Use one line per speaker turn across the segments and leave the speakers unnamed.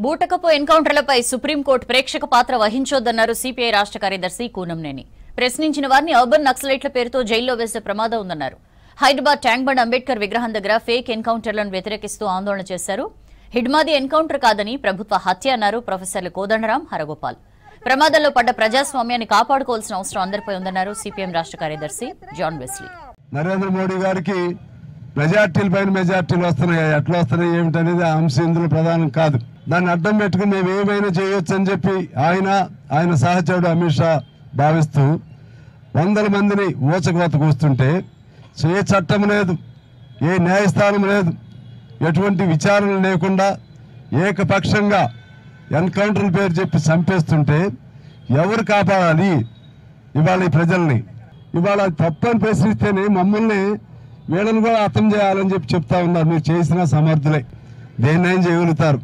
బూటకపు ఎన్కౌంటర్లపై సుప్రీంకోర్టు ప్రేక్షక పాత్ర వహించొద్దన్నారు సిపిఐ రాష్ట్ర కార్యదర్శి కూనంనేని. ప్రశ్నించిన వారిని అర్బన్ నక్సలైట్ల పేరుతో జైల్లో వేసే ప్రమాదం ఉందన్నారు. హైదరాబాద్ ట్యాంక్ బండ్ అంబేద్కర్ విగ్రహం దగ్గర ఫేక్ ఎన్కౌంటర్లను వ్యతిరేకిస్తూ ఆందోళన చేశారు. హిడ్మాది ఎన్కౌంటర్ కాదని ప్రభుత్వ హత్య అన్నారు ప్రొఫెసర్లు కోదండరాం, హరగోపాల్. ప్రమాదంలో పడ్డ ప్రజాస్వామ్యాన్ని కాపాడుకోవాల్సిన అవసరం అందరిపై ఉందన్నారు సిపిఎం రాష్ట్ర కార్యదర్శి జాన్ వెస్లీ.
నరేంద్ర మోడీ గారికి మెజార్టీల పైన మెజార్టీలు వస్తున్నాయి, ఎట్లా వస్తున్నాయి ఏమిటనేది ఆ అంశం ఇందులో ప్రధానం కాదు. దాన్ని అడ్డం పెట్టుకుని మేము ఏమైనా చేయొచ్చు అని చెప్పి ఆయన సహచరుడు అమిత్ షా భావిస్తూ వందల మందిని ఊచకోతకు వస్తుంటే ఏ చట్టం లేదు, ఏ న్యాయస్థానం లేదు, ఎటువంటి విచారణ లేకుండా ఏకపక్షంగా ఎన్కౌంటర్ల పేరు చెప్పి చంపేస్తుంటే ఎవరు కాపాడాలి ఇవాళ ఈ ప్రజల్ని? ఇవాళ తప్పని ప్రశ్నిస్తేనే మమ్మల్ని వీళ్ళని కూడా అర్థం చేయాలని చెప్పి చెప్తా ఉన్నారు. మీరు చేసిన సమర్థులే, దేన్నైనా చేయగలుగుతారు.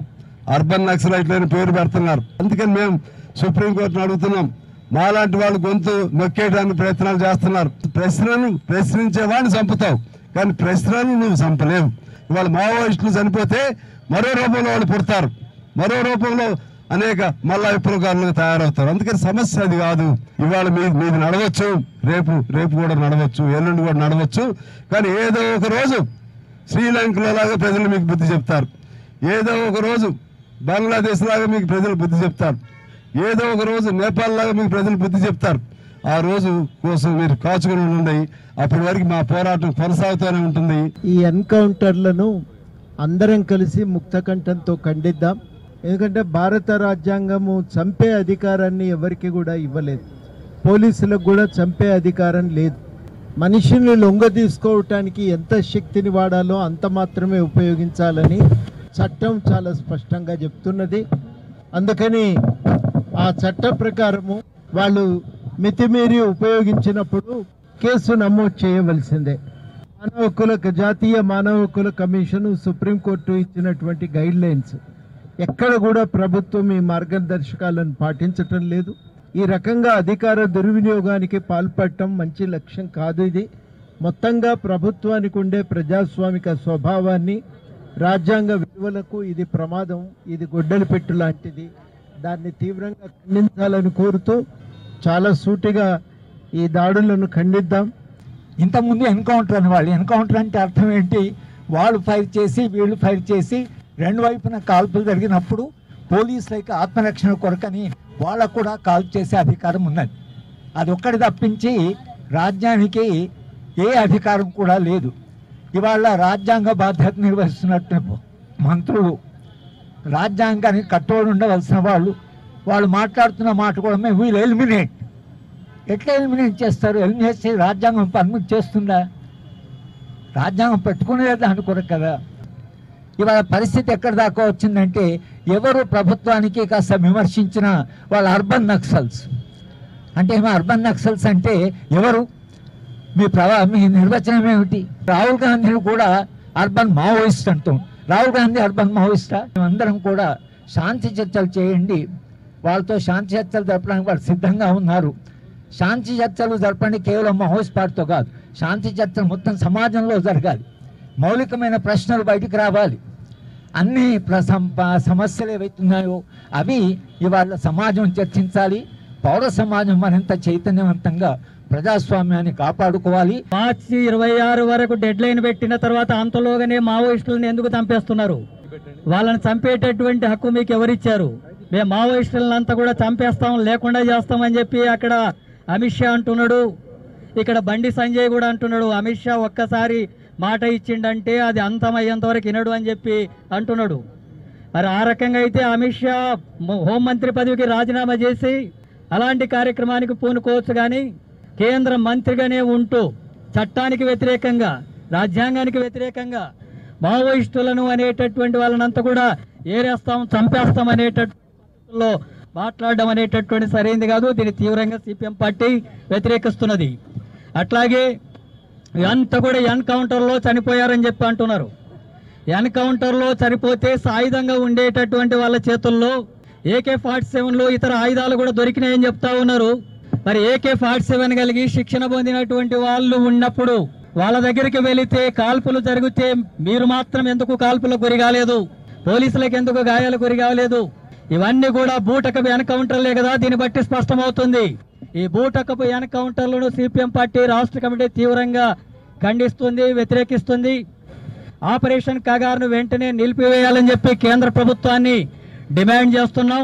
అర్బన్ నక్సలైట్లని పేరు పెడుతున్నారు. అందుకని మేము సుప్రీంకోర్టును అడుగుతున్నాం, మాలాంటి వాళ్ళు గొంతు నొక్కేయడానికి ప్రయత్నాలు చేస్తున్నారు. ప్రశ్నించే వాడిని చంపుతావు, కానీ ప్రశ్నలు నువ్వు చంపలేవు. ఇవాళ మావోయిస్టులు చనిపోతే మరో రూపంలో వాళ్ళు పుడతారు, మరో రూపంలో అనేక మళ్ళా విప్లవకారులుగా తయారవుతారు. అందుకని సమస్య అది కాదు. ఇవాళ మీది నడవచ్చు, రేపు కూడా నడవచ్చు, ఎల్లుండి కూడా నడవచ్చు. కానీ ఏదో ఒక రోజు శ్రీలంకలో లాగా ప్రజలు మీకు బుద్ధి చెప్తారు, ఏదో ఒక రోజు బంగ్లాదేశ్ లాగా మీకు ప్రజలు బుద్ధి చెప్తారు, ఏదో ఒక రోజు నేపాల్ లాగా మీకు ప్రజలు బుద్ధి చెప్తారు. ఆ రోజు కోసం మీరు కాచుకుని ఉండండి. అప్పటి వరకు మా పోరాటం కొనసాగుతూనే ఉంటుంది.
ఈ ఎన్కౌంటర్లను అందరం కలిసి ముక్తకంఠంతో ఖండిద్దాం. ఎందుకంటే భారత రాజ్యాంగము చంపే అధికారాన్ని ఎవరికి కూడా ఇవ్వలేదు, పోలీసులకు కూడా చంపే అధికారం లేదు. మనిషిని లొంగ తీసుకోవటానికి ఎంత శక్తిని వాడాలో అంత మాత్రమే ఉపయోగించాలని చట్టం చాలా స్పష్టంగా చెప్తున్నది. అందుకని ఆ చట్ట ప్రకారము వాళ్ళు మితిమీరి ఉపయోగించినప్పుడు కేసు నమోదు చేయవలసిందే. జాతీయ మానవ హక్కుల కమిషన్, సుప్రీంకోర్టు ఇచ్చినటువంటి గైడ్ లైన్స్ ఎక్కడ కూడా ప్రభుత్వం ఈ మార్గదర్శకాలను పాటించటం లేదు. ఈ రకంగా అధికార దుర్వినియోగానికి పాల్పడటం మంచి లక్ష్యం కాదు. ఇది మొత్తంగా ప్రభుత్వానికి ఉండే ప్రజాస్వామిక స్వభావాన్ని, రాజ్యాంగ విలువలకు ఇది ప్రమాదం, ఇది గొడ్డలి పెట్టు లాంటిది. దాన్ని తీవ్రంగా ఖండించాలని కోరుతూ చాలా సూటిగా ఈ దాడులను ఖండిద్దాం.
ఇంతకుముందు ఎన్కౌంటర్ అనేవాళ్ళు, ఎన్కౌంటర్ అంటే అర్థం ఏంటి? వాళ్ళు ఫైర్ చేసి వీళ్ళు ఫైర్ చేసి రెండు వైపున కాల్పులు జరిగినప్పుడు పోలీసులకి ఆత్మరక్షణ కొరకని వాళ్ళకు కూడా కాల్పు చేసే అధికారం ఉన్నది. అది ఒక్కటి తప్పించి రాజ్యానికి ఏ అధికారం కూడా లేదు. ఇవాళ రాజ్యాంగ బాధ్యత నిర్వహిస్తున్నట్టు మంత్రులు, రాజ్యాంగానికి కట్టుబడి ఉండవలసిన వాళ్ళు మాట్లాడుతున్న మాట కూడా మేము వీళ్ళు ఎలిమినేట్. ఎట్లా ఎలిమినేట్ చేస్తారు? ఎలిమినేట్ చేసి రాజ్యాంగం పర్మిట్ చేస్తుందా? రాజ్యాంగం పెట్టుకునేది దాని కొరకు కదా. ఇవాళ పరిస్థితి ఎక్కడి దాకా వచ్చిందంటే ఎవరు ప్రభుత్వానికి కాస్త విమర్శించిన వాళ్ళు అర్బన్ నక్సల్స్. అంటే అర్బన్ నక్సల్స్ అంటే ఎవరు? మీ నిర్వచనం ఏమిటి? రాహుల్ గాంధీని కూడా అర్బన్ మావోయిస్ట్ అంటాం. రాహుల్ గాంధీ అర్బన్ మావోయిస్టా? మేమందరం కూడా శాంతి చర్చలు చేయండి, వాళ్ళతో శాంతి చర్చలు జరపడానికి వాళ్ళు సిద్ధంగా ఉన్నారు. శాంతి చర్చలు జరపండి కేవలం మావోయిస్ట్ పార్టీతో కాదు, శాంతి చర్చలు మొత్తం సమాజంలో జరగాలి. మౌలికమైన ప్రశ్నలు బయటికి రావాలి. అన్ని సమస్యలు ఏవైతున్నాయో అవి ఇవాళ సమాజం చర్చించాలి. పౌర సమాజం మరింత చైతన్యవంతంగా ప్రజాస్వామ్యాన్ని కాపాడుకోవాలి.
మార్చి 26 వరకు డెడ్ లైన్ పెట్టిన తర్వాత అంతలోగానే మావోయిస్టులను ఎందుకు చంపేస్తున్నారు? వాళ్ళని చంపేటటువంటి హక్కు మీకు ఎవరిచ్చారు? మేము మావోయిస్టులను అంతా కూడా చంపేస్తాం, లేకుండా చేస్తామని చెప్పి అక్కడ అమిత్ షా అంటున్నాడు, ఇక్కడ బండి సంజయ్ కూడా అంటున్నాడు. అమిత్ షా ఒక్కసారి మాట ఇచ్చిండంటే అది అంతమయ్యేంత వరకు వినడు అని చెప్పి అంటున్నాడు. మరి ఆ రకంగా అయితే అమిత్ షా హోంమంత్రి పదవికి రాజీనామా చేసి అలాంటి కార్యక్రమానికి పూనుకోవచ్చు. కానీ కేంద్ర మంత్రిగానే ఉంటూ చట్టానికి వ్యతిరేకంగా, రాజ్యాంగానికి వ్యతిరేకంగా మావోయిస్టులను అనేటటువంటి వాళ్ళనంతా కూడా ఏరేస్తాం, చంపేస్తాం అనేటటువంటి మాట్లాడడం అనేటటువంటి సరైనది కాదు. దీన్ని తీవ్రంగా సిపిఎం పార్టీ వ్యతిరేకిస్తున్నది. అట్లాగే అంతా కూడా ఎన్కౌంటర్లో చనిపోయారని చెప్పి అంటున్నారు. ఎన్కౌంటర్లో చనిపోతే సాయుధంగా ఉండేటటువంటి వాళ్ళ చేతుల్లో AK-47లు ఇతర ఆయుధాలు కూడా దొరికినాయని చెప్తా ఉన్నారు. మరి AK-47 కలిగి శిక్షణ పొందినటువంటి వాళ్ళు ఉన్నప్పుడు వాళ్ళ దగ్గరికి వెళితే కాల్పులు జరిగితే మీరు మాత్రం ఎందుకు కాల్పులకు గురి కాలేదు? పోలీసులకు ఎందుకు గాయాలు గురి కావలేదు? ఇవన్నీ కూడా బూటకపు ఎన్కౌంటర్లే కదా. దీన్ని బట్టి స్పష్టమవుతుంది. ఈ బూటకపు ఎన్కౌంటర్లను సిపిఎం పార్టీ రాష్ట్ర కమిటీ తీవ్రంగా ఖండిస్తుంది, వ్యతిరేకిస్తుంది. ఆపరేషన్ కగారును వెంటనే నిలిపివేయాలని చెప్పి కేంద్ర ప్రభుత్వాన్ని డిమాండ్ చేస్తున్నాం.